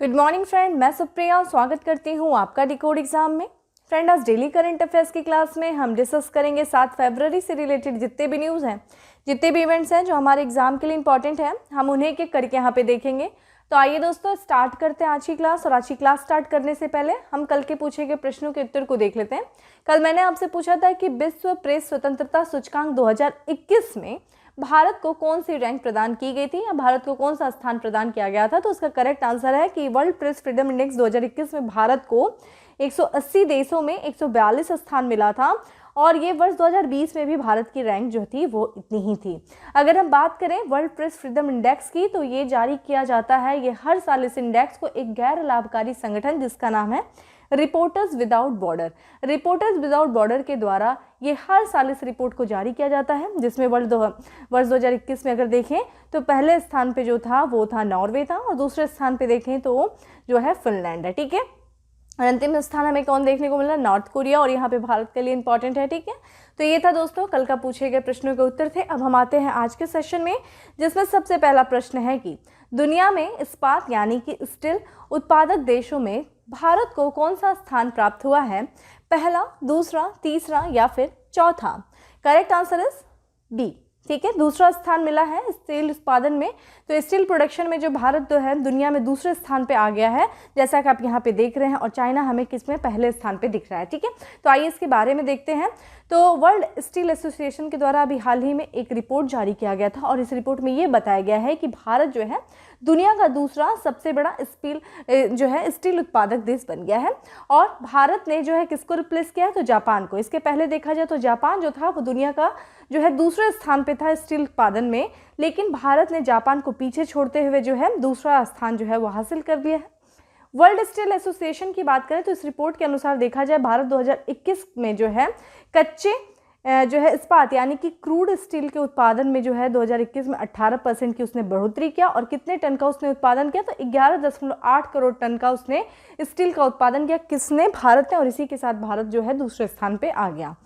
Good morning friend, मैं सुप्रिया स्वागत करती हूँ आपका डिकोड एग्जाम में। फ्रेंड, आज डेली करंट अफेयर्स की क्लास में हम डिस्कस करेंगे 7 फरवरी से रिलेटेड जितने भी न्यूज़ हैं, जितने भी इवेंट्स हैं जो हमारे एग्जाम के लिए इंपॉर्टेंट हैं, हम उन्हें एक एक करके यहाँ पे देखेंगे। तो आइए दोस्तों स्टार्ट करते हैं आज की क्लास। और आज की क्लास स्टार्ट करने से पहले हम कल के पूछे गए प्रश्नों के उत्तर को देख लेते हैं। कल मैंने आपसे पूछा था कि विश्व प्रेस स्वतंत्रता सूचकांक 2021 में भारत को कौन सी रैंक प्रदान की गई थी या भारत को कौन सा स्थान प्रदान किया गया था। तो उसका करेक्ट आंसर है कि वर्ल्ड प्रेस फ्रीडम इंडेक्स 2021 में भारत को 180 देशों में 142 स्थान मिला था और ये वर्ष 2020 में भी भारत की रैंक जो थी वो इतनी ही थी। अगर हम बात करें वर्ल्ड प्रेस फ्रीडम इंडेक्स की, तो ये जारी किया जाता है, ये हर साल इस इंडेक्स को एक गैर लाभकारी संगठन जिसका नाम है रिपोर्टर्स विदाउट बॉर्डर के द्वारा ये हर साल इस रिपोर्ट को जारी किया जाता है, जिसमें वर्ष 2021 में अगर देखें तो पहले स्थान पे जो था वो था नॉर्वे था और दूसरे स्थान पे देखें तो जो है फिनलैंड है। ठीक है, अंतिम स्थान हमें कौन देखने को मिला? नॉर्थ कोरिया, और यहाँ पे भारत के लिए इंपॉर्टेंट है। ठीक है, तो ये था दोस्तों कल का पूछे गए प्रश्नों के उत्तर थे। अब हम आते हैं आज के सेशन में, जिसमें सबसे पहला प्रश्न है कि दुनिया में इस्पात यानी कि स्टील उत्पादक देशों में भारत को कौन सा स्थान प्राप्त हुआ है? पहला, दूसरा, तीसरा या फिर चौथा? Correct answer is B. ठीक है, दूसरा स्थान मिला है स्टील उत्पादन में। तो स्टील प्रोडक्शन में जो भारत जो है दुनिया में दूसरे स्थान पे आ गया है, जैसा कि आप यहाँ पे देख रहे हैं, और चाइना हमें किसमें पहले स्थान पे दिख रहा है। ठीक है, तो आइए इसके बारे में देखते हैं। तो वर्ल्ड स्टील एसोसिएशन के द्वारा अभी हाल ही में एक रिपोर्ट जारी किया गया था और इस रिपोर्ट में ये बताया गया है कि भारत जो है दुनिया का दूसरा सबसे बड़ा स्टील उत्पादक देश बन गया है। और भारत ने जो है किसको रिप्लेस किया है? तो जापान को। इसके पहले देखा जाए तो जापान जो था वो दुनिया का जो है दूसरे स्थान पे था स्टील उत्पादन में, लेकिन भारत ने जापान को पीछे छोड़ते हुए जो है दूसरा स्थान जो है वो हासिल कर लिया है। वर्ल्ड स्टील एसोसिएशन की बात करें तो इस रिपोर्ट के अनुसार देखा जाए भारत 2021 में जो है कच्चे जो है इस्पात यानी कि क्रूड स्टील के उत्पादन में जो है 2021 में 18% की उसने बढ़ोतरी किया। और कितने टन का उसने उत्पादन किया? तो 11.8 करोड़ टन का उसने स्टील का उत्पादन किया। किसने? भारत ने। और इसी के साथ भारत जो है दूसरे स्थान पे आ गया।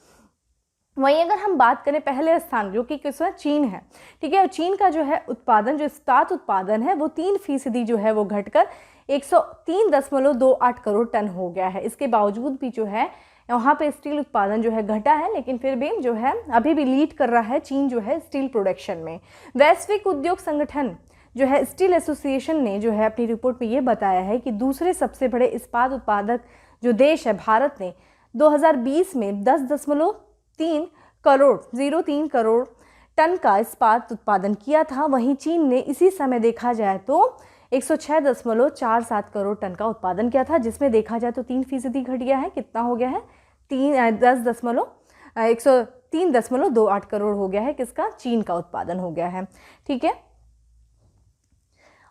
वहीं अगर हम बात करें पहले स्थान जो कि किसमें? चीन है। ठीक है, और चीन का जो है उत्पादन जो इस्पात उत्पादन है वो 3% जो है वो घटकर 103.28 करोड़ टन हो गया है। इसके बावजूद भी जो है वहाँ पे स्टील उत्पादन जो है घटा है, लेकिन फिर भी जो है अभी भी लीड कर रहा है चीन जो है स्टील प्रोडक्शन में। वैश्विक उद्योग संगठन जो है स्टील एसोसिएशन ने जो है अपनी रिपोर्ट में ये बताया है कि दूसरे सबसे बड़े इस्पात उत्पादक जो देश है भारत ने 2020 में 10.03 करोड़ टन का इस्पात उत्पादन किया था। वहीं चीन ने इसी समय देखा जाए तो 106.47 करोड़ टन का उत्पादन किया था, जिसमें देखा जाए तो 3% घट गया है। कितना हो गया है? 103.28 करोड़ हो गया है। किसका? चीन का उत्पादन हो गया है। ठीक है,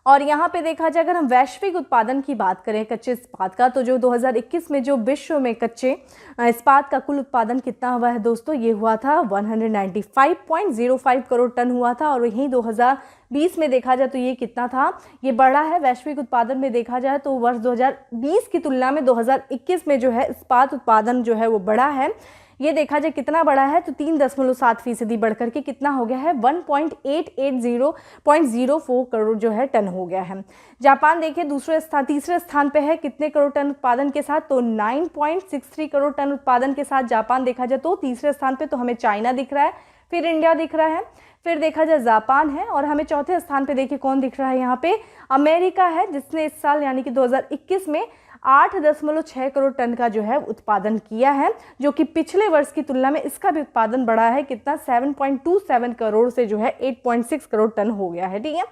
और यहाँ पे देखा जाए अगर हम वैश्विक उत्पादन की बात करें कच्चे इस्पात का, तो जो 2021 में जो विश्व में कच्चे इस्पात का कुल उत्पादन कितना हुआ है दोस्तों? ये हुआ था 195.05 करोड़ टन हुआ था। और यहीं 2020 में देखा जाए तो ये कितना था? ये बढ़ा है। वैश्विक उत्पादन में देखा जाए तो वर्ष 2020 की तुलना में 2021 में जो है इस्पात उत्पादन जो है वो बढ़ा है। ये देखा जाए कितना बड़ा है तो 3.7% बढ़कर के कितना हो गया है? 1.880.04 करोड़ जो है टन हो गया है। जापान देखिए तीसरे स्थान पे है, कितने करोड़ टन उत्पादन के साथ? तो 9.63 करोड़ टन उत्पादन के साथ जापान देखा जाए तो तीसरे स्थान पे। तो हमें चाइना दिख रहा है, फिर इंडिया दिख रहा है, फिर देखा जाए जापान है, और हमें चौथे स्थान पे देखिए कौन दिख रहा है? यहाँ पे अमेरिका है, जिसने इस साल यानी कि 2021 में 8.6 करोड़ टन का जो है उत्पादन किया है, जो कि पिछले वर्ष की तुलना में इसका भी उत्पादन बढ़ा है। कितना? 7.27 करोड़ से जो है 8.6 करोड़ टन हो गया है। ठीक है,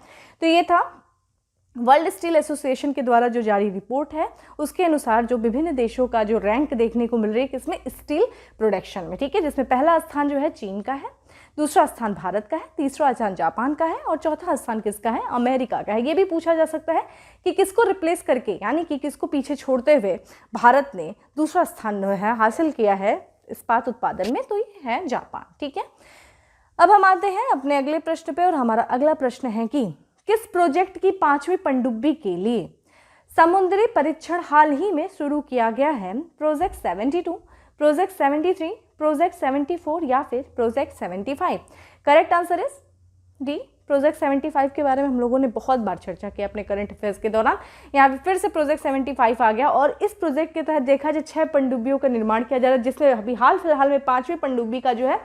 तो ये था वर्ल्ड स्टील एसोसिएशन के द्वारा जो जारी रिपोर्ट है, उसके अनुसार जो विभिन्न देशों का जो रैंक देखने को मिल रही है किसमें? स्टील प्रोडक्शन में। ठीक है, जिसमें पहला स्थान जो है चीन का है, दूसरा स्थान भारत का है, तीसरा स्थान जापान का है और चौथा स्थान किसका है? अमेरिका का है। ये भी पूछा जा सकता है कि किसको रिप्लेस करके यानी कि किसको पीछे छोड़ते हुए भारत ने दूसरा स्थान है हासिल किया है इस्पात उत्पादन में? तो ये है जापान। ठीक है, अब हम आते हैं अपने अगले प्रश्न पे, और हमारा अगला प्रश्न है कि किस प्रोजेक्ट की 5वीं पनडुब्बी के लिए समुद्री परीक्षण हाल ही में शुरू किया गया है? प्रोजेक्ट 72, प्रोजेक्ट 73, प्रोजेक्ट 74 या फिर project 75? Correct answer is D, project 75 के बारे में हम लोगों ने बहुत बार चर्चा की अपने करंट अफेयर्स के दौरान। यहाँ पे फिर से प्रोजेक्ट 75 आ गया और इस प्रोजेक्ट के तहत देखा जाए 6 पनडुब्बियों का निर्माण किया जा रहा है, जिसमें अभी हाल फिलहाल में 5वीं पनडुब्बी का जो है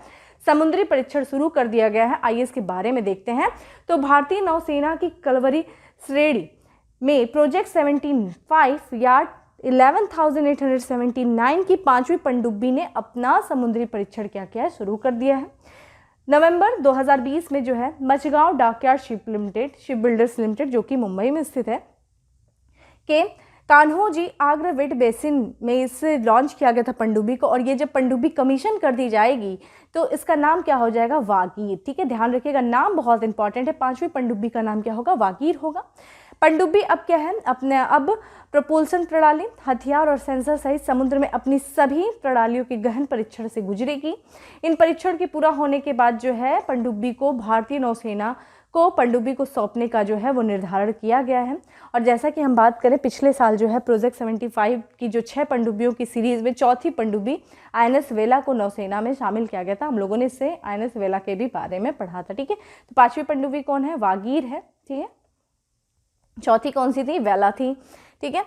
समुद्री परीक्षण शुरू कर दिया गया है। आइए इसके बारे में देखते हैं। तो भारतीय नौसेना की कलवरी श्रेणी में प्रोजेक्ट 75 या 11,879 की 5वीं पनडुब्बी ने अपना समुद्री परीक्षण क्या किया है, शुरू कर दिया है। नवंबर 2020 में जो है मचगांव डॉकयार्ड शिप बिल्डर्स लिमिटेड जो कि मुंबई में स्थित है के कान्होजी आग्रवेट बेसिन में इसे लॉन्च किया गया था पनडुब्बी को। और ये जब पनडुब्बी कमीशन कर दी जाएगी तो इसका नाम क्या हो जाएगा, वागीर। ठीक है, ध्यान रखिएगा, नाम बहुत इंपॉर्टेंट है। 5वीं पनडुब्बी का नाम क्या होगा, वागीर होगा। पनडुब्बी अब क्या है, अब प्रपोल्सन प्रणाली, हथियार और सेंसर सहित समुद्र में अपनी सभी प्रणालियों के गहन परीक्षण से गुजरेगी। इन परीक्षण के पूरा होने के बाद जो है पनडुब्बी को भारतीय नौसेना को पनडुब्बी को सौंपने का जो है वो निर्धारण किया गया है। और जैसा कि हम बात करें, पिछले साल जो है प्रोजेक्ट 75 की जो 6 पनडुब्बियों की सीरीज में चौथी पनडुब्बी INS वेला को नौसेना में शामिल किया गया था। हम लोगों ने इससे INS वेला के भी बारे में पढ़ा था। ठीक है, तो 5वीं पनडुब्बी कौन है, वागीर है। ठीक है, चौथी कौन सी थी, वेला थी। ठीक है,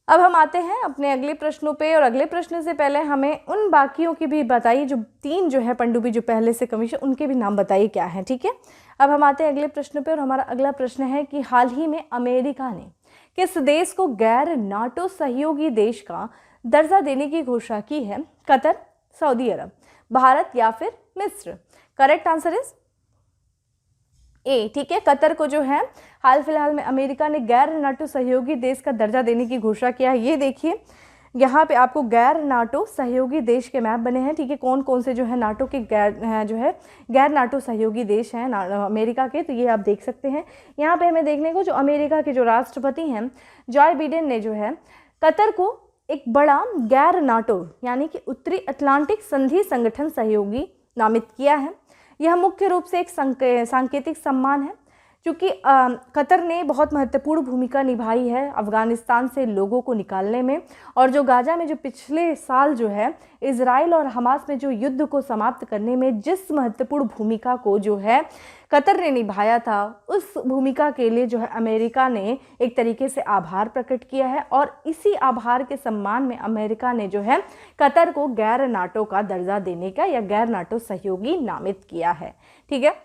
अब हम आते हैं अपने अगले प्रश्नों पे। और अगले प्रश्न से पहले हमें उन बाकियों की भी बताइए, जो 3 जो है पनडुब्बी जो पहले से कमीशन, उनके भी नाम बताइए क्या है। ठीक है, अब हम आते हैं अगले प्रश्न पे और हमारा अगला प्रश्न है कि हाल ही में अमेरिका ने किस देश को गैर नाटो सहयोगी देश का दर्जा देने की घोषणा की है, कतर, सऊदी अरब, भारत या फिर मिस्र। Correct answer is a. ठीक है, कतर को जो है हाल फिलहाल में अमेरिका ने गैर नाटो सहयोगी देश का दर्जा देने की घोषणा किया है। ये देखिए यहाँ पे आपको गैर नाटो सहयोगी देश के मैप बने हैं। ठीक है, कौन कौन से जो है नाटो के गैर नाटो सहयोगी देश हैं अमेरिका के, तो ये आप देख सकते हैं। यहाँ पे हमें देखने को जो अमेरिका के जो राष्ट्रपति हैं जॉय बिडेन ने जो है कतर को एक बड़ा गैर नाटो यानी कि उत्तरी अटलांटिक संधि संगठन सहयोगी नामित किया है। यह मुख्य रूप से एक सांकेतिक सम्मान है, क्योंकि कतर ने बहुत महत्वपूर्ण भूमिका निभाई है अफगानिस्तान से लोगों को निकालने में, और जो गाजा में जो पिछले साल जो है इजराइल और हमास में जो युद्ध को समाप्त करने में जिस महत्वपूर्ण भूमिका को जो है कतर ने निभाया था, उस भूमिका के लिए जो है अमेरिका ने एक तरीके से आभार प्रकट किया है। और इसी आभार के सम्मान में अमेरिका ने जो है कतर को गैर नाटो का दर्जा देने का या गैर नाटो सहयोगी नामित किया है। ठीक है,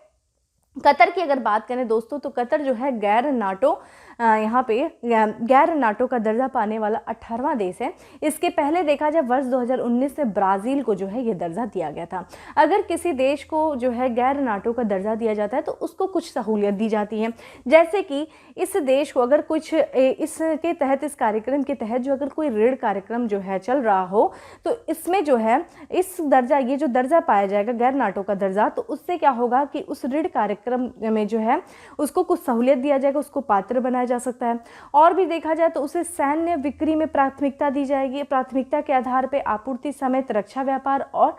कतर की अगर बात करें दोस्तों, तो कतर जो है गैर नाटो यहाँ पे गैर नाटो का दर्जा पाने वाला 18वां देश है। इसके पहले देखा जाए वर्ष 2019 में ब्राज़ील को जो है ये दर्जा दिया गया था। अगर किसी देश को जो है गैर नाटो का दर्जा दिया जाता है तो उसको कुछ सहूलियत दी जाती है, जैसे कि इस देश को अगर कुछ इसके तहत, इस कार्यक्रम के तहत जो अगर कोई ऋण कार्यक्रम जो है चल रहा हो, तो इसमें जो है इस दर्जा, ये जो दर्जा पाया जाएगा गैर नाटो का दर्जा, तो उससे क्या होगा कि उस ऋण कार्यक्रम में जो है उसको कुछ सहूलियत दिया जाएगा, उसको पात्र बनाया जा सकता है। और भी देखा जाए तो उसे सैन्य बिक्री में प्राथमिकता दी जाएगी। प्राथमिकता के आधार पर आपूर्ति समेत रक्षा, व्यापार और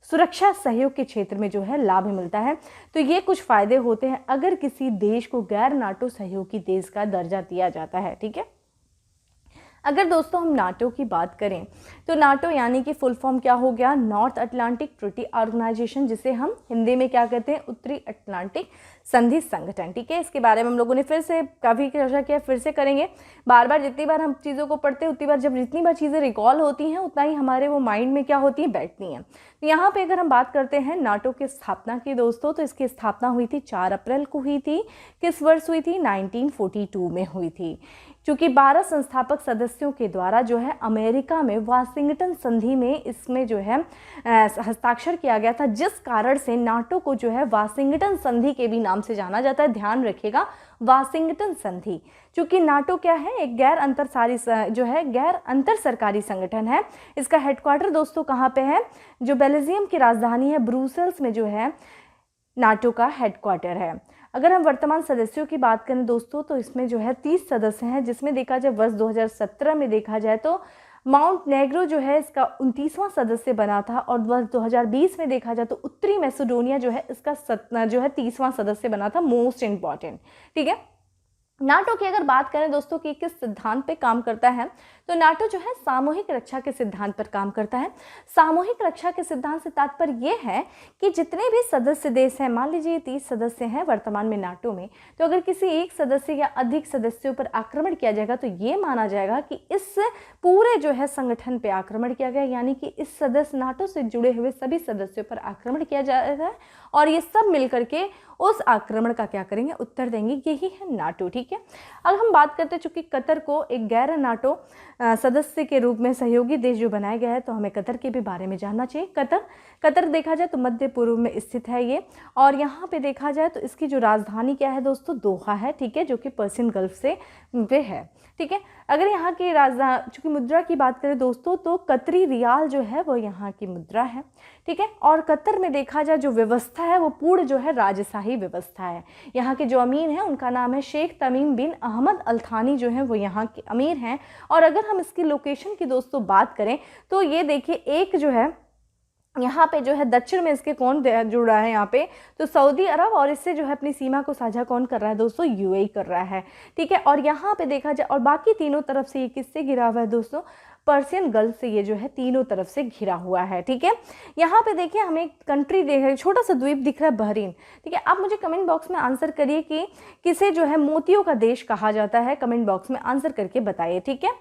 सुरक्षा सहयोग के क्षेत्र में जो है लाभ मिलता है। तो ये कुछ फायदे होते हैं अगर किसी देश को गैर नाटो सहयोगी देश का दर्जा दिया जाता है। ठीक है, अगर दोस्तों हम नाटो की बात करें तो नाटो यानी कि फुल फॉर्म क्या हो गया, नॉर्थ अटलांटिक ट्रीटी ऑर्गेनाइजेशन, जिसे हम हिंदी में क्या कहते हैं, उत्तरी अटलांटिक संधि संगठन। ठीक है, इसके बारे में हम लोगों ने फिर से काफ़ी चर्चा किया, फिर से करेंगे। बार बार जितनी बार हम चीज़ों को पढ़ते हैं उतनी बार, जब जितनी बार चीज़ें रिकॉल होती हैं उतना ही हमारे वो माइंड में क्या होती हैं, बैठती हैं। तो यहाँ पे अगर हम बात करते हैं नाटो की स्थापना की दोस्तों, तो इसकी स्थापना हुई थी 4 अप्रैल को हुई थी। किस वर्ष हुई थी, 1942 में हुई थी। चूँकि 12 संस्थापक सदस्यों के द्वारा जो है अमेरिका में वाशिंगटन संधि में इसमें जो है हस्ताक्षर किया गया था, जिस कारण से नाटो को जो है वाशिंगटन संधि के भी नाम से जाना जाता है। ध्यान रखिएगा, वाशिंगटन संधि। चूँकि नाटो क्या है, एक गैर अंतर सरकारी संगठन है। इसका हेडक्वार्टर दोस्तों कहाँ पे है, जो बेल्जियम की राजधानी है ब्रुसेल्स में जो है नाटो का हेडक्वार्टर है। अगर हम वर्तमान सदस्यों की बात करें दोस्तों, तो इसमें जो है 30 सदस्य हैं, जिसमें देखा जाए वर्ष 2017 में देखा जाए तो माउंट नेग्रो जो है इसका 29वां सदस्य बना था, और वर्ष 2020 में देखा जाए तो उत्तरी मैसेडोनिया जो है इसका 30वां सदस्य बना था। Most important. ठीक है, नाटो की अगर बात करें दोस्तों कि किस सिद्धांत पे काम करता है, तो नाटो जो है सामूहिक रक्षा के सिद्धांत पर काम करता है। सामूहिक रक्षा के सिद्धांत से तात्पर्य ये है कि जितने भी सदस्य देश हैं, मान लीजिए 30 सदस्य हैं वर्तमान में नाटो में, तो अगर किसी एक सदस्य या अधिक सदस्यों पर आक्रमण किया जाएगा तो ये माना जाएगा कि इस पूरे जो है संगठन पे आक्रमण किया गया, यानी कि इस सदस्य नाटो से जुड़े हुए सभी सदस्यों पर आक्रमण किया जाएगा और ये सब मिलकर के उस आक्रमण का क्या करेंगे, उत्तर देंगे। यही है नाटो। ठीक है, अब हम बात करते हैं, चूंकि कतर को एक गैर नाटो सदस्य के रूप में सहयोगी देश जो बनाया गया है, तो हमें कतर के भी बारे में जानना चाहिए। कतर देखा जाए तो मध्य पूर्व में स्थित है ये, और यहाँ पे देखा जाए तो इसकी जो राजधानी क्या है दोस्तों, दोहा है। ठीक है, जो कि पर्सियन गल्फ से वे है। ठीक है, अगर यहाँ की राजधानी, चूंकि मुद्रा की बात करें दोस्तों, तो कतरी रियाल जो है वो यहाँ की मुद्रा है। ठीक है, और कतर में देखा जाए जो व्यवस्था है वो पूर्ण जो है राजशाही व्यवस्था है। यहाँ के जो अमीर हैं उनका नाम है शेख तमीम बिन अहमद अल थानी, जो है वो यहाँ के अमीर हैं। और अगर हम इसकी लोकेशन की दोस्तों बात करें तो ये देखिए, एक जो है यहाँ पे जो है दक्षिण में इसके कौन जुड़ रहा है यहाँ पे, तो सऊदी अरब, और इससे जो है अपनी सीमा को साझा कौन कर रहा है दोस्तों, यूएई कर रहा है। ठीक है, और यहाँ पे देखा जाए, और बाकी तीनों तरफ से ये किससे घिरा हुआ है दोस्तों, पर्सियन गल्फ से ये जो है तीनों तरफ से घिरा हुआ है। ठीक है, यहाँ पे देखिए हमें एक कंट्री देख रहे हैं, छोटा सा द्वीप दिख रहा है, बहरीन। ठीक है, आप मुझे कमेंट बॉक्स में आंसर करिए कि किसे जो है मोतियों का देश कहा जाता है, कमेंट बॉक्स में आंसर करके बताइए। ठीक है,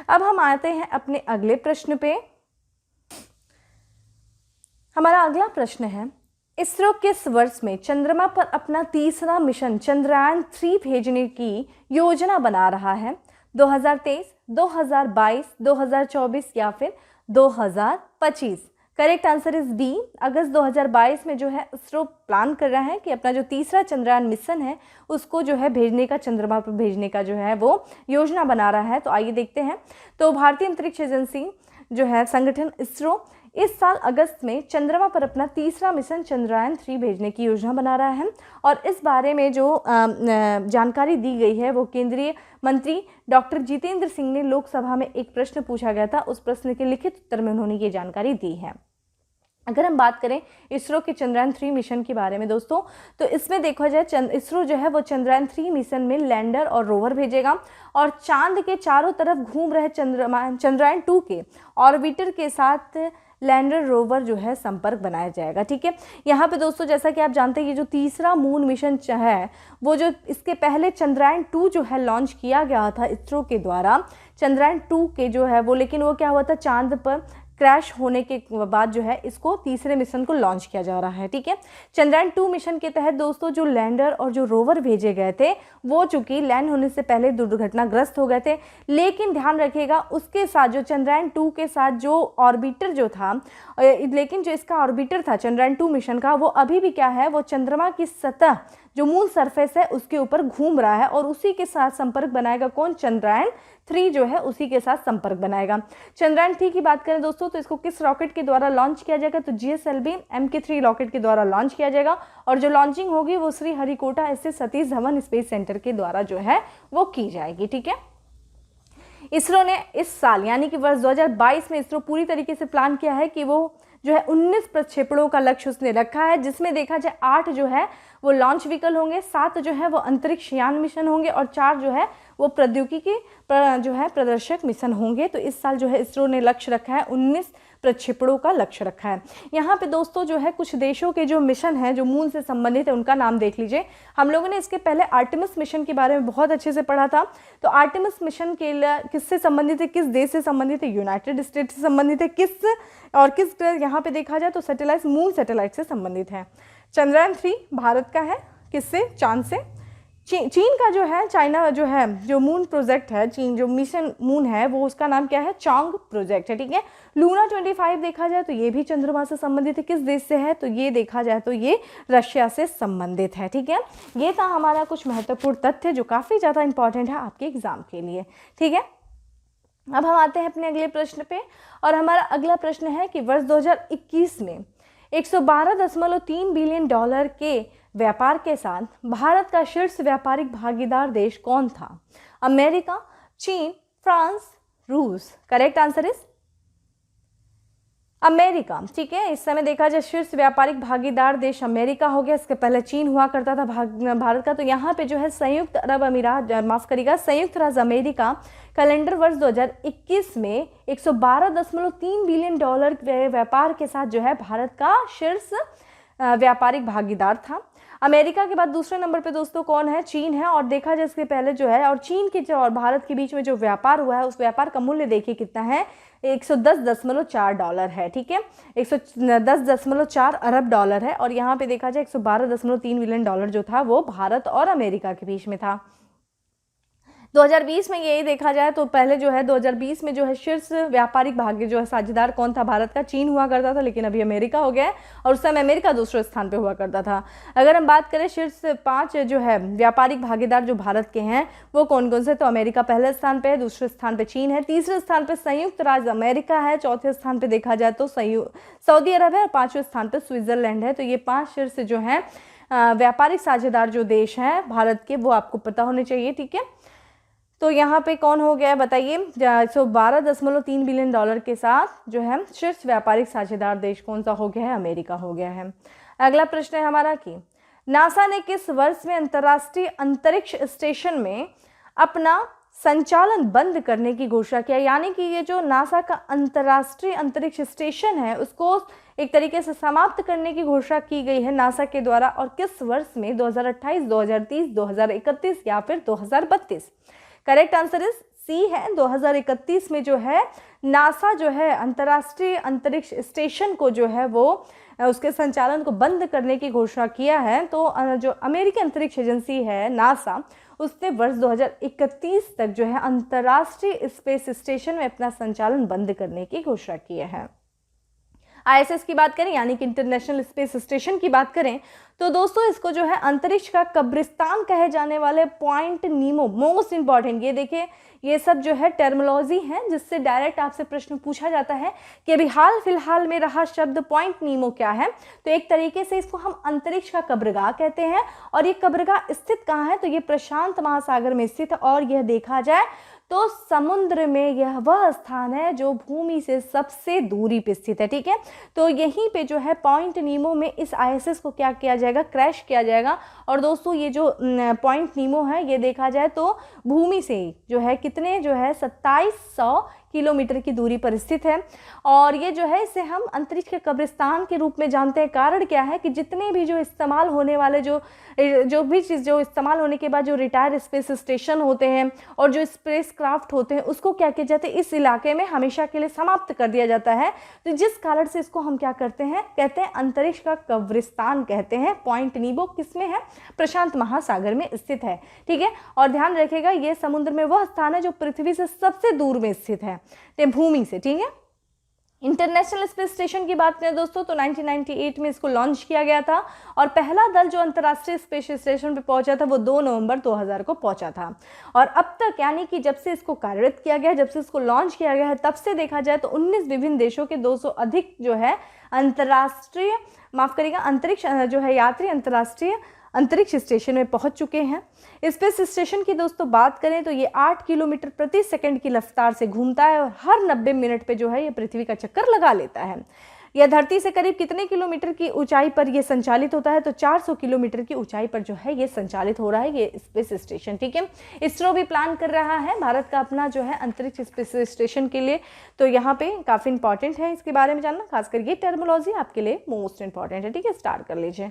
अब हम आते हैं अपने अगले प्रश्न पे। हमारा अगला प्रश्न है, इसरो किस वर्ष में चंद्रमा पर अपना तीसरा मिशन चंद्रयान 3 भेजने की योजना बना रहा है? 2023, 2022, 2024 या फिर 2025? करेक्ट आंसर इज बी, अगस्त 2022 में जो है इसरो प्लान कर रहा है कि अपना जो तीसरा चंद्रयान मिशन है उसको जो है भेजने का, चंद्रमा पर भेजने का जो है वो योजना बना रहा है। तो आइए देखते हैं। तो भारतीय अंतरिक्ष एजेंसी जो है संगठन इसरो इस साल अगस्त में चंद्रमा पर अपना तीसरा मिशन चंद्रयान 3 भेजने की योजना बना रहा है। और इस बारे में जो जानकारी दी गई है वो केंद्रीय मंत्री डॉक्टर जितेंद्र सिंह ने लोकसभा में एक प्रश्न पूछा गया था, उस प्रश्न के लिखित उत्तर में उन्होंने ये जानकारी दी है। अगर हम बात करें इसरो के चंद्रयान 3 मिशन के बारे में दोस्तों, तो इसमें देखा जाए इसरो जो है वो चंद्रयान 3 मिशन में लैंडर और रोवर भेजेगा और चांद के चारों तरफ घूम रहे चंद्रयान 2 के ऑर्बिटर के साथ लैंडर रोवर जो है संपर्क बनाया जाएगा। ठीक है, यहाँ पे दोस्तों जैसा कि आप जानते हैं ये जो तीसरा मून मिशन है वो जो इसके पहले चंद्रयान 2 जो है लॉन्च किया गया था इसरो के द्वारा, चंद्रयान 2 के जो है वो, लेकिन वो क्या हुआ था, चांद पर क्रैश होने के बाद जो है इसको तीसरे मिशन को लॉन्च किया जा रहा है। ठीक है, चंद्रयान 2 मिशन के तहत दोस्तों जो लैंडर और जो रोवर भेजे गए थे वो चूंकि लैंड होने से पहले दुर्घटनाग्रस्त हो गए थे, लेकिन ध्यान रखिएगा उसके साथ जो चंद्रयान 2 के साथ जो ऑर्बिटर जो था, लेकिन जो इसका ऑर्बिटर था चंद्रयान 2 मिशन का, वो अभी भी क्या है, वो चंद्रमा की सतह जो मून सरफेस है उसके ऊपर घूम रहा है और उसी के साथ संपर्क बनाएगा कौन, चंद्रयान 3 जो है उसी के साथ संपर्क बनाएगा। चंद्रयान 3 की बात करें दोस्तों तो इसको किस रॉकेट के द्वारा लॉन्च किया जाएगा, तो GSLV MK3 रॉकेट के द्वारा लॉन्च किया जाएगा और जो लॉन्चिंग होगी वो श्रीहरिकोटा स्थित सतीश धवन स्पेस सेंटर के द्वारा जो है वो की जाएगी। ठीक है, इसरो ने इस साल यानी कि वर्ष 2022 में इसरो पूरी तरीके से प्लान किया है कि वो जो है 19 प्रक्षेपणों का लक्ष्य उसने रखा है, जिसमें देखा जाए 8 जो है वो लॉन्च व्हीकल होंगे, 7 जो है वो अंतरिक्ष यान मिशन होंगे और 4 जो है वो प्रौद्योगिकी जो है प्रदर्शक मिशन होंगे। तो इस साल जो है इसरो ने लक्ष्य रखा है 19 प्रक्षेपणों का लक्ष्य रखा है। यहाँ पे दोस्तों जो है कुछ देशों के जो मिशन है जो मून से संबंधित है उनका नाम देख लीजिए। हम लोगों ने इसके पहले आर्टेमिस मिशन के बारे में बहुत अच्छे से पढ़ा था। तो आर्टेमिस मिशन के लिए किससे संबंधित है, किस देश से संबंधित है, यूनाइटेड स्टेट से संबंधित है, किस यहाँ पे देखा जाए तो सैटेलाइट, मून सैटेलाइट से संबंधित है। चंद्रयान 3 भारत का है, किससे, चांद से। चीन का जो है, चाइना जो है जो मून प्रोजेक्ट है, चीन जो मिशन मून है वो उसका नाम क्या है, चांग प्रोजेक्ट है। ठीक है, लूना 25 देखा जाए तो ये भी चंद्रमा से संबंधित है, किस देश से है, तो ये देखा जाए तो ये रशिया से संबंधित है। ठीक है, ये था हमारा कुछ महत्वपूर्ण तथ्य जो काफ़ी ज़्यादा इंपॉर्टेंट है आपके एग्जाम के लिए। ठीक है, अब हम आते हैं अपने अगले प्रश्न पे और हमारा अगला प्रश्न है कि वर्ष 2021 में 112.3 बिलियन डॉलर के व्यापार के साथ भारत का शीर्ष व्यापारिक भागीदार देश कौन था? अमेरिका, चीन, फ्रांस, रूस। करेक्ट आंसर इज अमेरिका, ठीक है, इस समय देखा जाए शीर्ष व्यापारिक भागीदार देश अमेरिका हो गया। इसके पहले चीन हुआ करता था भारत का। तो यहाँ पे जो है संयुक्त अरब अमीरात, माफ करिएगा, संयुक्त राज्य अमेरिका कैलेंडर वर्ष 2021 में 112.3 बिलियन डॉलर के व्यापार के साथ जो है भारत का शीर्ष व्यापारिक भागीदार था। अमेरिका के बाद दूसरे नंबर पे दोस्तों कौन है? चीन है। और देखा जाए इसके पहले जो है, और चीन के जो और भारत के बीच में जो व्यापार हुआ है उस व्यापार का मूल्य देखिए कितना है, 110.4 डॉलर है, ठीक है, 110.4 अरब डॉलर है। और यहाँ पे देखा जाए 112.3 बिलियन डॉलर जो था वो भारत और अमेरिका के बीच में था। 2020 में यही देखा जाए तो पहले जो है 2020 में जो है शीर्ष व्यापारिक भाग्य जो है साझेदार कौन था? भारत का। चीन हुआ करता था, लेकिन अभी अमेरिका हो गया है, और उस समय अमेरिका दूसरे स्थान पे हुआ करता था। अगर हम बात करें शीर्ष 5 जो है व्यापारिक भागीदार जो भारत के हैं वो कौन कौन से? तो अमेरिका पहले स्थान पे है, दूसरे स्थान पे चीन है, तीसरे स्थान पे संयुक्त राज्य अमेरिका है, चौथे स्थान पे देखा जाए तो सऊदी अरब है, और पांचवें स्थान पे स्विट्जरलैंड है। तो ये 5 शीर्ष जो है व्यापारिक साझेदार जो देश हैं भारत के, वो आपको पता होने चाहिए, ठीक है। तो यहाँ पे कौन हो गया है बताइए? 112.3 बिलियन डॉलर के साथ जो है शीर्ष व्यापारिक साझेदार देश कौन सा हो गया है? अमेरिका हो गया है। अगला प्रश्न है हमारा कि नासा ने किस वर्ष में अंतर्राष्ट्रीय अंतरिक्ष स्टेशन में अपना संचालन बंद करने की घोषणा किया? यानी कि ये जो नासा का अंतर्राष्ट्रीय अंतरिक्ष स्टेशन है उसको एक तरीके से समाप्त करने की घोषणा की गई है नासा के द्वारा, और किस वर्ष में? 2028, 2030, 2031 या फिर 2032? करेक्ट आंसर इज सी है, 2031 में जो है नासा जो है अंतर्राष्ट्रीय अंतरिक्ष स्टेशन को जो है वो उसके संचालन को बंद करने की घोषणा किया है। तो जो अमेरिकी अंतरिक्ष एजेंसी है नासा, उसने वर्ष 2031 तक जो है अंतर्राष्ट्रीय स्पेस स्टेशन में अपना संचालन बंद करने की घोषणा की है। ISS की बात करें यानी कि इंटरनेशनल स्पेस स्टेशन की बात करें तो दोस्तों इसको जो है अंतरिक्ष का कब्रिस्तान कहे जाने वाले पॉइंट नीमो, मोस्ट इंपॉर्टेंट, ये देखिए ये सब जो है टर्मिनोलॉजी है जिससे डायरेक्ट आपसे प्रश्न पूछा जाता है कि अभी हाल फिलहाल में रहा शब्द पॉइंट नीमो क्या है? तो एक तरीके से इसको हम अंतरिक्ष का कब्रगाह कहते हैं। और ये कब्रगाह स्थित कहाँ है? तो ये प्रशांत महासागर में स्थित है, और यह देखा जाए तो समुद्र में यह वह स्थान है जो भूमि से सबसे दूरी पे स्थित है, ठीक है। तो यहीं पे जो है पॉइंट नीमो में इस ISS को क्या किया जाएगा? क्रैश किया जाएगा। और दोस्तों ये जो पॉइंट नीमो है ये देखा जाए तो भूमि से जो है कितने जो है 2700 किलोमीटर की दूरी पर स्थित है। और ये जो है इसे हम अंतरिक्ष के कब्रिस्तान के रूप में जानते हैं। कारण क्या है कि जितने भी जो इस्तेमाल होने वाले जो भी चीज़ जो इस्तेमाल होने के बाद जो रिटायर स्पेस स्टेशन होते हैं और जो स्पेस क्राफ्ट होते हैं उसको क्या किया जाता है? इस इलाके में हमेशा के लिए समाप्त कर दिया जाता है। तो जिस कारण से इसको हम क्या करते हैं? कहते हैं अंतरिक्ष का कब्रिस्तान कहते हैं। पॉइंट नीमो किसमें है? प्रशांत महासागर में स्थित है, ठीक है। और ध्यान रखिएगा ये समुद्र में वह स्थान है जो पृथ्वी से सबसे दूर में स्थित है भूमि से, ठीक है। इंटरनेशनल स्पेस स्टेशन की बात करें दोस्तों तो 1998 में इसको लॉन्च किया गया था, और पहला दल जो अंतर्राष्ट्रीय स्पेस स्टेशन पर पहुंचा था वो 2 नवंबर 2000 को पहुंचा था। और अब तक यानी कि जब से इसको कार्यरत किया गया, जब से इसको लॉन्च किया गया है, तब से देखा जाए तो 19 विभिन्न देशों के 200 अधिक जो है अंतर्राष्ट्रीय अंतरिक्ष जो है यात्री अंतर्राष्ट्रीय अंतरिक्ष स्टेशन में पहुंच चुके हैं। स्पेस स्टेशन की दोस्तों बात करें तो ये 8 किलोमीटर प्रति सेकंड की रफ्तार से घूमता है, और हर 90 मिनट पे जो है ये पृथ्वी का चक्कर लगा लेता है। यह धरती से करीब कितने किलोमीटर की ऊंचाई पर यह संचालित होता है? तो 400 किलोमीटर की ऊंचाई पर जो है ये संचालित हो रहा है ये स्पेस स्टेशन, ठीक है। इसरो भी प्लान कर रहा है भारत का अपना जो है अंतरिक्ष स्पेस स्टेशन के लिए। तो यहाँ पे काफ़ी इंपॉर्टेंट है इसके बारे में जानना, खासकर ये टर्मिनोलॉजी आपके लिए मोस्ट इंपॉर्टेंट है, ठीक है। स्टार्ट कर लीजिए।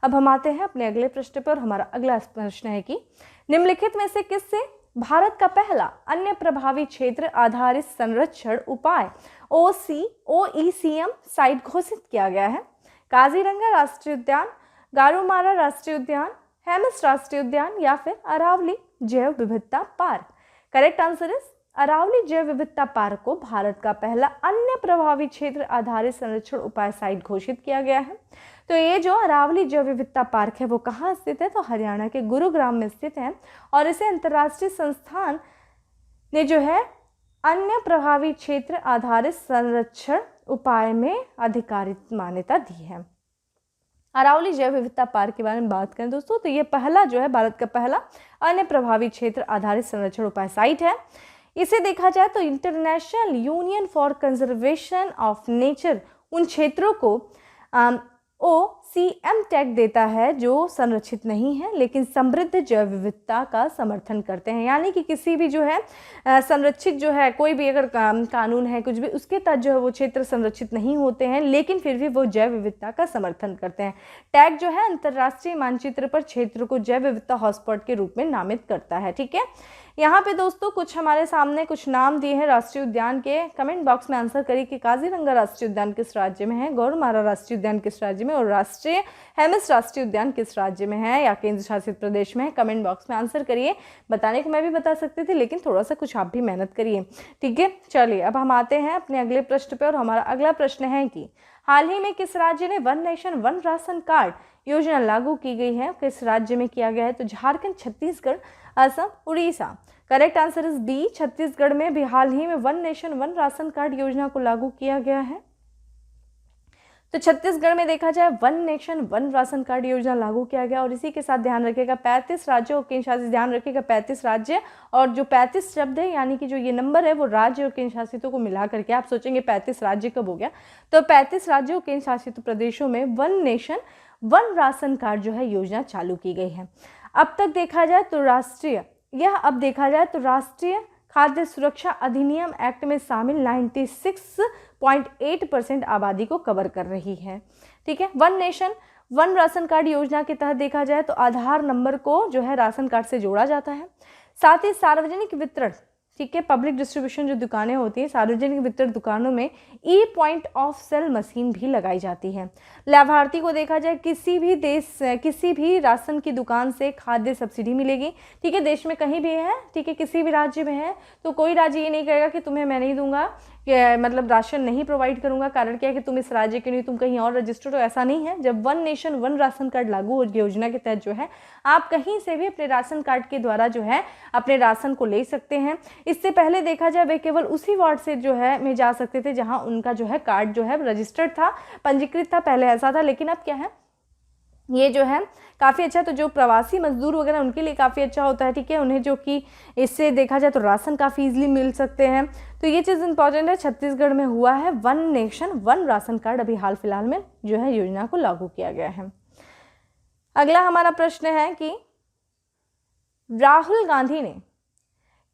अब हम आते हैं अपने अगले प्रश्न पर। हमारा अगला प्रश्न है कि निम्नलिखित में से किससे भारत का पहला अन्य प्रभावी क्षेत्र आधारित संरक्षण उपाय OECM साइट घोषित किया गया है? काजीरंगा राष्ट्रीय उद्यान, गारुमारा राष्ट्रीय उद्यान, हेमिस राष्ट्रीय उद्यान या फिर अरावली जैव विविधता park? Correct answer is Aravalli जैव विविधता पार्क को भारत का पहला अन्य प्रभावी क्षेत्र आधारित संरक्षण उपाय साइट घोषित किया गया है। तो ये जो अरावली जैव विविधता पार्क है वो कहाँ स्थित है? तो हरियाणा के गुरुग्राम में स्थित है, और इसे अंतर्राष्ट्रीय संस्थान ने जो है अन्य प्रभावी क्षेत्र आधारित संरक्षण उपाय में आधिकारिक मान्यता दी है। अरावली जैव विविधता पार्क के बारे में बात करें दोस्तों तो ये पहला जो है भारत का पहला अन्य प्रभावी क्षेत्र आधारित संरक्षण उपाय साइट है। इसे देखा जाए तो international union for conservation of nature उन क्षेत्रों को OCM टैग देता है जो संरक्षित नहीं है लेकिन समृद्ध जैव विविधता का समर्थन करते हैं। यानी कि किसी भी जो है संरक्षित जो है कोई भी अगर कानून है कुछ भी उसके तहत जो है वो क्षेत्र संरक्षित नहीं होते हैं लेकिन फिर भी वो जैव विविधता का समर्थन करते हैं। टैग जो है अंतर्राष्ट्रीय मानचित्र पर क्षेत्र को जैव विविधता हॉटस्पॉट के रूप में नामित करता है। ठीक है, यहाँ पे दोस्तों कुछ हमारे सामने कुछ नाम दिए हैं राष्ट्रीय उद्यान के। कमेंट बॉक्स में आंसर करिए कि काजीरंगा राष्ट्रीय उद्यान किस राज्य में है, गौरमारा राष्ट्रीय उद्यान किस राज्य में और राष्ट्रीय हेमिस राष्ट्रीय उद्यान किस राज्य में है या केंद्र शासित प्रदेश में है। कमेंट बॉक्स में आंसर करिए। बताने को मैं भी बता सकती थी लेकिन थोड़ा सा कुछ आप भी मेहनत करिए। ठीक है, चलिए अब हम आते हैं अपने अगले प्रश्न पे और हमारा अगला प्रश्न है कि हाल ही में किस राज्य ने one nation one ration card योजना लागू की गई है। किस राज्य में किया गया है, तो Jharkhand, Chhattisgarh, Assam, Orissa. Correct answer is B, Chhattisgarh में भी हाल ही में one nation one ration card योजना को लागू किया गया है। तो छत्तीसगढ़ में देखा जाए one nation one ration card योजना लागू किया गया और इसी के साथ ध्यान रखिएगा 35 राज्यों और केंद्र शासित, ध्यान रखिएगा 35 राज्य और जो 35 शब्द है यानी कि जो ये नंबर है वो राज्य और केंद्र शासितों को मिला करके, आप सोचेंगे 35 राज्य कब हो गया, तो 35 राज्यों और केंद्र शासित प्रदेशों में one nation one ration card जो है योजना चालू की गई है। अब देखा जाए तो राष्ट्रीय खाद्य सुरक्षा अधिनियम एक्ट में शामिल 96.8% आबादी को कवर कर रही है। ठीक है, one nation one ration card योजना के तहत देखा जाए तो आधार नंबर को जो है राशन कार्ड से जोड़ा जाता है। साथ ही सार्वजनिक वितरण, ठीक है, पब्लिक डिस्ट्रीब्यूशन जो दुकानें होती हैं, सार्वजनिक वितरण दुकानों में e point of sale machine भी लगाई जाती है। लाभार्थी को देखा जाए किसी भी राशन की दुकान से खाद्य सब्सिडी मिलेगी। ठीक है, देश में कहीं भी है, ठीक है, किसी भी राज्य में है तो कोई राज्य ये नहीं कहेगा कि तुम्हें मैं नहीं दूंगा, कि मतलब राशन नहीं प्रोवाइड करूंगा, कारण क्या है कि तुम इस राज्य के नहीं, तुम कहीं और रजिस्टर्ड हो, ऐसा नहीं है। जब one nation one ration card लागू हो योजना के तहत जो है आप कहीं से भी अपने राशन कार्ड के द्वारा जो है अपने राशन को ले सकते हैं। इससे पहले देखा जाए वे केवल उसी वार्ड से जो है में जा सकते थे जहां उनका जो है कार्ड जो है रजिस्टर्ड था, पंजीकृत था, पहले ऐसा था। लेकिन अब क्या है, ये जो है काफ़ी अच्छा, तो जो प्रवासी मजदूर वगैरह उनके लिए काफ़ी अच्छा होता है। ठीक है, उन्हें जो कि इससे देखा जाए तो राशन काफ़ी इजीली मिल सकते हैं, तो ये चीज़ इंपॉर्टेंट है। छत्तीसगढ़ में हुआ है one nation one ration card, अभी हाल फिलहाल में जो है योजना को लागू किया गया है। अगला हमारा प्रश्न है कि राहुल गांधी ने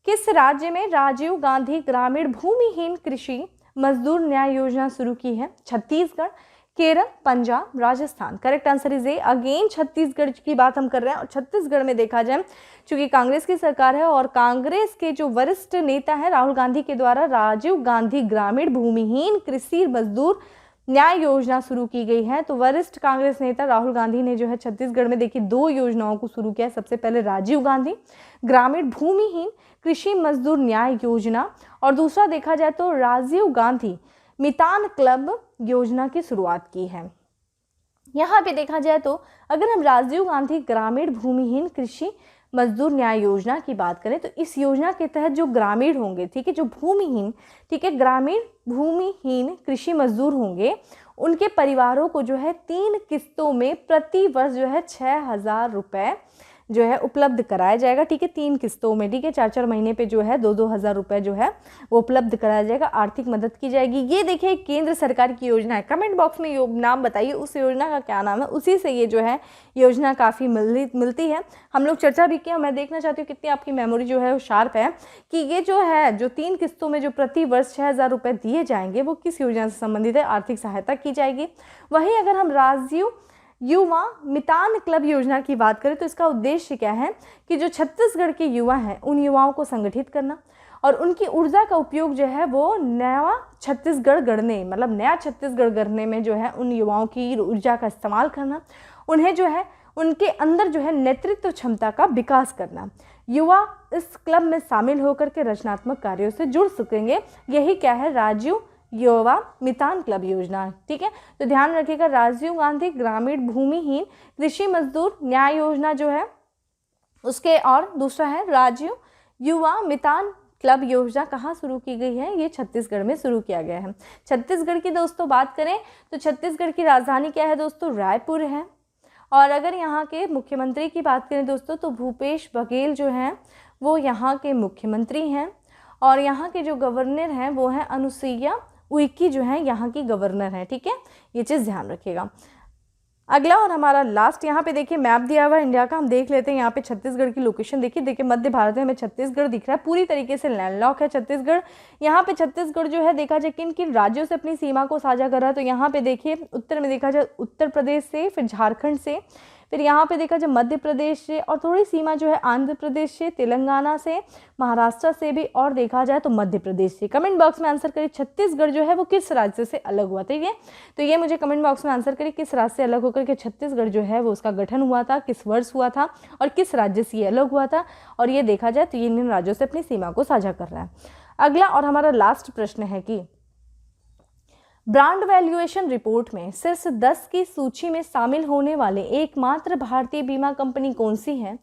किस राज्य में राजीव गांधी ग्रामीण भूमिहीन कृषि मजदूर न्याय योजना शुरू की है। Chhattisgarh, Kerala, Punjab, Rajasthan. Correct answer is a, again Chhattisgarh की बात हम कर रहे हैं और छत्तीसगढ़ में देखा जाए चूंकि कांग्रेस की सरकार है और कांग्रेस के जो वरिष्ठ नेता हैं राहुल गांधी के द्वारा राजीव गांधी ग्रामीण भूमिहीन कृषि मजदूर न्याय योजना शुरू की गई है। तो वरिष्ठ कांग्रेस नेता राहुल गांधी ने जो है छत्तीसगढ़ में देखिए 2 योजनाओं को शुरू किया। सबसे पहले राजीव गांधी ग्रामीण भूमिहीन कृषि मजदूर न्याय योजना और दूसरा देखा जाए तो राजीव गांधी मितान क्लब योजना की शुरुआत की है। यहाँ पे देखा जाए तो अगर हम राजीव गांधी ग्रामीण भूमिहीन कृषि मजदूर न्याय योजना की बात करें तो इस योजना के तहत जो ग्रामीण होंगे, ठीक है, जो भूमिहीन, ठीक है, ग्रामीण भूमिहीन कृषि मजदूर होंगे उनके परिवारों को जो है 3 किस्तों में प्रति वर्ष जो है 6,000 रुपये जो है उपलब्ध कराया जाएगा। ठीक है, 3 किस्तों में, ठीक है, 4-4 महीने पे जो है 2-2 हज़ार रुपये जो है वो उपलब्ध कराया जाएगा, आर्थिक मदद की जाएगी। ये देखिए केंद्र सरकार की योजना है। कमेंट बॉक्स में नाम बताइए उस योजना का क्या नाम है, उसी से ये जो है योजना काफ़ी मिलती है। हम लोग चर्चा भी किया, मैं देखना चाहती हूँ कितनी आपकी मेमोरी जो है वो शार्प है कि ये जो है जो 3 किस्तों में जो प्रति वर्ष 6,000 रुपये दिए जाएंगे वो किस योजना से संबंधित है, आर्थिक सहायता की जाएगी। वहीं अगर हम राजीव युवा मितान क्लब योजना की बात करें तो इसका उद्देश्य क्या है कि जो छत्तीसगढ़ के युवा हैं उन युवाओं को संगठित करना और उनकी ऊर्जा का उपयोग जो है वो नया छत्तीसगढ़ गढ़ने में जो है उन युवाओं की ऊर्जा का इस्तेमाल करना, उन्हें जो है उनके अंदर जो है नेतृत्व क्षमता का विकास करना। युवा इस क्लब में शामिल होकर के रचनात्मक कार्यों से जुड़ सकेंगे। यही क्या है, राजीव युवा मितान क्लब योजना। ठीक है, तो ध्यान रखिएगा राजीव गांधी ग्रामीण भूमिहीन कृषि मजदूर न्याय योजना जो है उसके, और दूसरा है राजीव युवा मितान क्लब योजना कहाँ शुरू की गई है, ये छत्तीसगढ़ में शुरू किया गया है। छत्तीसगढ़ की दोस्तों बात करें तो छत्तीसगढ़ की राजधानी क्या है दोस्तों, रायपुर है। और अगर यहाँ के मुख्यमंत्री की बात करें दोस्तों तो भूपेश बघेल जो हैं वो यहाँ के मुख्यमंत्री हैं। और यहाँ के जो गवर्नर हैं वो हैं अनुसुईया उइके, जो है यहाँ की गवर्नर है। ठीक है, ये चीज़ ध्यान रखिएगा। अगला और हमारा लास्ट, यहाँ पे देखिए मैप दिया हुआ है इंडिया का, हम देख लेते हैं। यहाँ पे छत्तीसगढ़ की लोकेशन देखिए मध्य भारत में हमें छत्तीसगढ़ दिख रहा है, पूरी तरीके से लैंडलॉक है छत्तीसगढ़। यहाँ पे छत्तीसगढ़ जो है देखा जाए किन किन राज्यों से अपनी सीमा को साझा कर रहा है, तो यहाँ पे देखिए उत्तर में देखा जाए उत्तर प्रदेश से, फिर झारखंड से, फिर यहाँ पे देखा जाए मध्य प्रदेश से, और थोड़ी सीमा जो है आंध्र प्रदेश से, तेलंगाना से, महाराष्ट्र से भी, और देखा जाए तो मध्य प्रदेश से। कमेंट बॉक्स में आंसर करिए छत्तीसगढ़ जो है वो किस राज्य से अलग हुआ। ठीक है, तो ये मुझे कमेंट बॉक्स में आंसर करिए किस राज्य से अलग होकर के छत्तीसगढ़ जो है वो उसका गठन हुआ था, किस वर्ष हुआ था और किस राज्य से ये अलग हुआ था। और ये देखा जाए तो ये इन राज्यों से अपनी सीमा को साझा कर रहा है। अगला और हमारा लास्ट प्रश्न है कि ब्रांड वैल्यूएशन रिपोर्ट में शीर्ष 10 की सूची में शामिल होने वाले एकमात्र भारतीय बीमा कंपनी कौन सी है?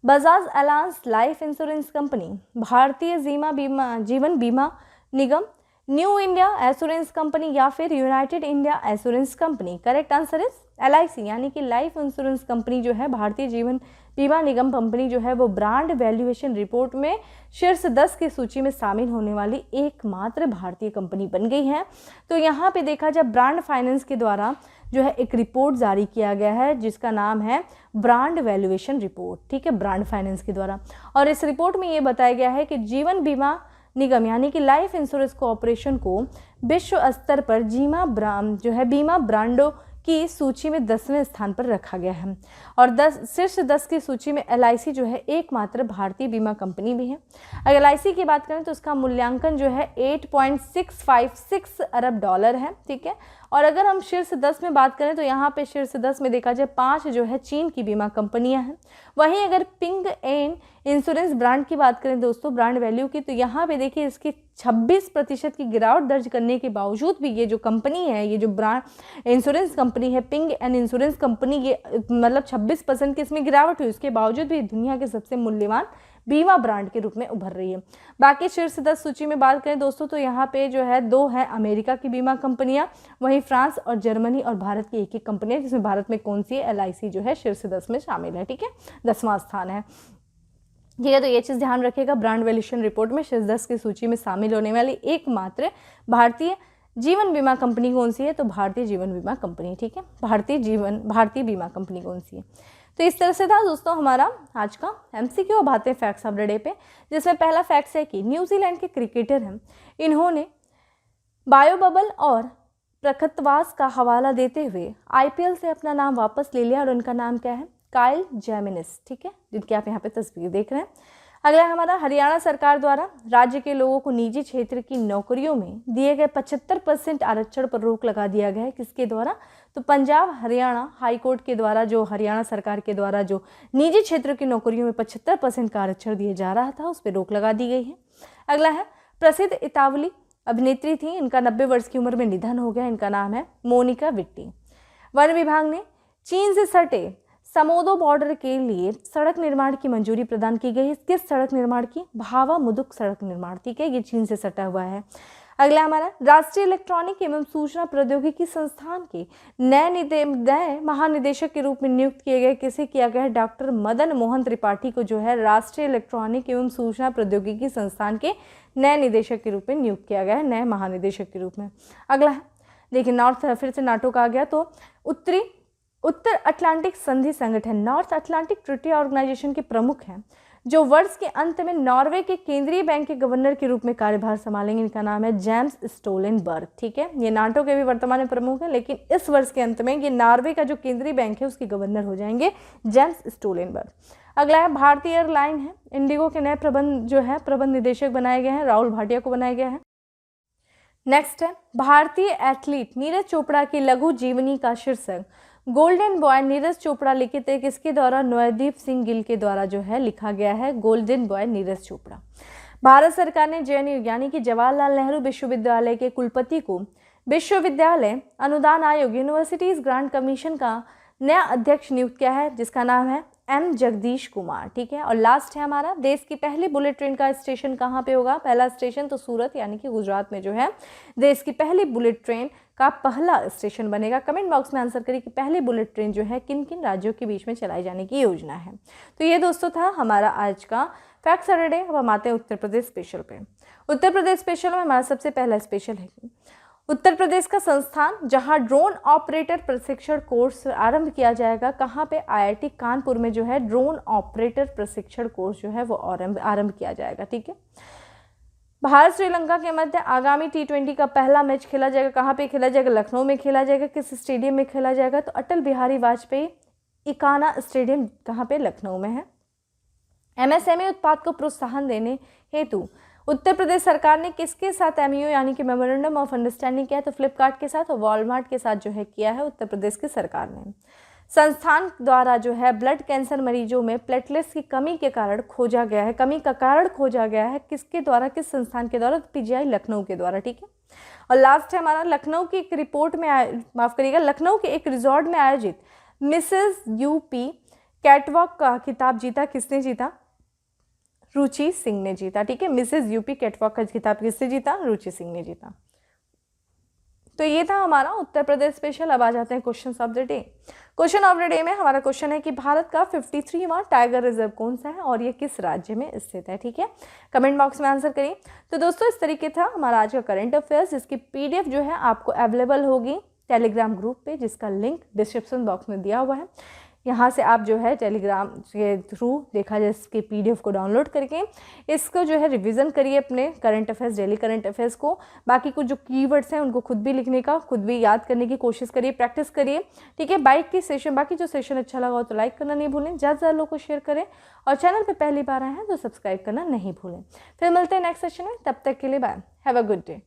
Bajaj Allianz life insurance company, Bharatiya Jeevan Bima Nigam, new India assurance company या फिर united India assurance company. Correct answer is LIC यानी कि लाइफ इंश्योरेंस कंपनी जो है, भारतीय जीवन बीमा निगम कंपनी जो है वो ब्रांड वैल्यूएशन रिपोर्ट में शीर्ष 10 की सूची में शामिल होने वाली एकमात्र भारतीय कंपनी बन गई है। तो यहाँ पे देखा जाए ब्रांड फाइनेंस के द्वारा जो है एक रिपोर्ट जारी किया गया है जिसका नाम है ब्रांड वैल्यूएशन रिपोर्ट। ठीक है, ब्रांड फाइनेंस के द्वारा। और इस रिपोर्ट में ये बताया गया है कि जीवन बीमा निगम यानी कि लाइफ इंश्योरेंस कॉरपोरेशन को विश्व स्तर पर बीमा ब्रांडों की सूची में 10वें स्थान पर रखा गया है। और शीर्ष 10 की सूची में LIC जो है एकमात्र भारतीय बीमा कंपनी भी है। अगर LIC की बात करें तो उसका मूल्यांकन जो है 8.656 अरब डॉलर है। ठीक है, और अगर हम शीर्ष 10 में बात करें तो यहाँ पे शीर्ष 10 में देखा जाए 5 जो है चीन की बीमा कंपनियां हैं। वहीं अगर पिंग एन इंश्योरेंस ब्रांड की बात करें दोस्तों, ब्रांड वैल्यू की, तो यहाँ पे देखिए इसकी 26% की गिरावट दर्ज करने के बावजूद भी ये जो कंपनी है, ये जो ब्रांड इंश्योरेंस कंपनी है पिंग एन इंश्योरेंस कंपनी, ये मतलब 26% की इसमें गिरावट हुई, उसके बावजूद भी दुनिया के सबसे मूल्यवान बीमा ब्रांड के रूप में उभर रही है। बाकी शीर्ष 10 सूची में बात करें दोस्तों तो यहाँ पे जो है 2 है अमेरिका की बीमा कंपनियां, वहीं फ्रांस और जर्मनी और भारत की एक कंपनी, जिसमें भारत में कौन सी है? LIC जो है शीर्ष 10 में शामिल है। ठीक है, 10वां स्थान है। ठीक है, तो ये चीज़ ध्यान रखिएगा, ब्रांड वैल्यूएशन रिपोर्ट में शीर्ष 10 की सूची में शामिल होने वाली एकमात्र भारतीय जीवन बीमा कंपनी कौन सी है? तो भारतीय जीवन बीमा कंपनी। ठीक है, भारतीय बीमा कंपनी कौन सी है? तो इस तरह से था दोस्तों हमारा आज का MCQ। अब आते हैं फैक्ट्स ऑफ द डे पे, जिसमें पहला फैक्ट्स है कि न्यूजीलैंड के क्रिकेटर हैं, इन्होंने बायोबबल और प्रकृतवास का हवाला देते हुए IPL से अपना नाम वापस ले लिया और उनका नाम क्या है? काइल जेमिनिस। ठीक है, जिनकी आप यहाँ पे तस्वीर देख रहे हैं। अगला हमारा हरियाणा सरकार द्वारा राज्य के लोगों को निजी क्षेत्र की नौकरियों में दिए गए 75% आरक्षण पर रोक लगा दिया गया है। किसके द्वारा? तो पंजाब हरियाणा हाई कोर्ट के द्वारा, जो हरियाणा सरकार के द्वारा जो निजी क्षेत्र की नौकरियों में 75% का आरक्षण दिया जा रहा था, उस पर रोक लगा दी गई है। अगला है प्रसिद्ध इतावली अभिनेत्री थी, इनका 90 वर्ष की उम्र में निधन हो गया, इनका नाम है मोनिका विट्टी। वन विभाग ने चीन से सटे समोदो बॉर्डर के लिए सड़क निर्माण की मंजूरी प्रदान की गई है। किस सड़क निर्माण की? भावा मुदुक सड़क निर्माण। ठीक है, ये चीन से सटा हुआ है। अगला हमारा राष्ट्रीय इलेक्ट्रॉनिक एवं सूचना प्रौद्योगिकी संस्थान के नए महानिदेशक के रूप में नियुक्त किए गए, किसे किया गया है? डॉक्टर मदन मोहन त्रिपाठी को जो है राष्ट्रीय इलेक्ट्रॉनिक एवं सूचना प्रौद्योगिकी संस्थान के नए निदेशक के रूप में नियुक्त किया गया है, नए महानिदेशक के रूप में। अगला है देखिए नॉर्थ, फिर से नाटो का आ गया, तो उत्तर अटलांटिक संधि संगठन नॉर्थ अटलांटिक ट्रीटी ऑर्गेनाइजेशन के प्रमुख हैं, जो वर्ष के अंत में नॉर्वे के केंद्रीय बैंक के गवर्नर के रूप में कार्यभार संभालेंगे। इनका नाम है जेम्स स्टोलनबर्ग। ठीक है, ये नाटो के भी वर्तमान में प्रमुख हैं, लेकिन इस वर्ष के अंत में ये नॉर्वे का जो केंद्रीय बैंक है उसके गवर्नर हो जाएंगे, जेम्स स्टोलनबर्ग। अगला है भारतीय एयरलाइन है, इंडिगो के नए प्रबंध निदेशक बनाए गए हैं, राहुल भाटिया को बनाया गया है। नेक्स्ट है भारतीय एथलीट नीरज चोपड़ा की लघु जीवनी का शीर्षक गोल्डन बॉय नीरज चोपड़ा लिखित है, किसके द्वारा? नवदीप सिंह गिल के द्वारा जो है लिखा गया है, गोल्डन बॉय नीरज चोपड़ा। भारत सरकार ने JNU यानी कि जवाहरलाल नेहरू विश्वविद्यालय के कुलपति को विश्वविद्यालय अनुदान आयोग यूनिवर्सिटीज ग्रांट कमीशन का नया अध्यक्ष नियुक्त किया है जिसका नाम है एम जगदीश कुमार, ठीक है। और लास्ट है हमारा, देश की पहली बुलेट ट्रेन का स्टेशन कहाँ पे होगा? पहला स्टेशन तो सूरत यानी कि गुजरात में जो है देश की पहली बुलेट ट्रेन का पहला स्टेशन बनेगा। कमेंट बॉक्स में आंसर करिए कि पहली बुलेट ट्रेन जो है किन किन राज्यों के बीच में चलाई जाने की योजना है। तो ये दोस्तों था हमारा आज का फैक्ट सैटरडे। अब हम आते हैं उत्तर प्रदेश स्पेशल पे। उत्तर प्रदेश स्पेशल में हमारा सबसे पहला स्पेशल है उत्तर प्रदेश का संस्थान जहां ड्रोन ऑपरेटर प्रशिक्षण कोर्स आरंभ किया जाएगा। कहां पे? आईआईटी कानपुर में जो है ड्रोन ऑपरेटर प्रशिक्षण कोर्स जो है वो आरंभ किया जाएगा, ठीक है। भारत श्रीलंका के मध्य आगामी T20 का पहला मैच खेला जाएगा। कहां पे खेला जाएगा? लखनऊ में खेला जाएगा। किस स्टेडियम में खेला जाएगा? तो अटल बिहारी वाजपेयी इकाना स्टेडियम कहां पे? लखनऊ में है। MSME उत्पाद को प्रोत्साहन देने हेतु उत्तर प्रदेश सरकार ने किसके साथ MOU यानी कि मेमोरेंडम ऑफ अंडरस्टैंडिंग किया है? तो फ्लिपकार्ट के साथ और वॉलमार्ट के साथ जो है किया है उत्तर प्रदेश की सरकार ने। संस्थान द्वारा जो है ब्लड कैंसर मरीजों में प्लेटलेट्स की कमी के कारण खोजा गया है। कमी का कारण खोजा गया है किसके द्वारा? किस संस्थान के द्वारा? PGI लखनऊ के द्वारा, ठीक है। और लास्ट है हमारा, लखनऊ की एक रिपोर्ट में माफ करिएगा, लखनऊ के एक रिजॉर्ट में आयोजित मिसेस UP कैटवॉक का खिताब जीता। किसने जीता? रुचि सिंह ने जीता, ठीक है। मिसेस UP कैटवॉक का खिताब किसने जीता? रुचि सिंह ने जीता। तो ये था हमारा उत्तर प्रदेश स्पेशल। अब आ जाते हैं question of the day. Question of the day में हमारा क्वेश्चन है कि भारत का 53वां टाइगर रिजर्व कौन सा है और ये किस राज्य में स्थित है, ठीक है। कमेंट बॉक्स में आंसर करिए। तो दोस्तों इस तरीके था हमारा आज का करंट अफेयर्स, जिसकी PDF जो है आपको अवेलेबल होगी टेलीग्राम ग्रुप पे, जिसका लिंक डिस्क्रिप्शन बॉक्स में दिया हुआ है। यहाँ से आप जो है टेलीग्राम के थ्रू देखा जाए इसके PDF को डाउनलोड करके इसको जो है रिवीजन करिए अपने current affairs, daily current affairs को। बाकी कुछ जो कीवर्ड्स हैं उनको खुद भी लिखने का, खुद भी याद करने की कोशिश करिए, प्रैक्टिस करिए, ठीक है। बाकी जो सेशन अच्छा लगा हो तो लाइक करना नहीं भूलें, ज़्यादा से ज़्यादा लोगों को शेयर करें और चैनल पर पहली बार आए हैं तो सब्सक्राइब करना नहीं भूलें। फिर मिलते हैं नेक्स्ट सेशन में, तब तक के लिए bye, have a good day.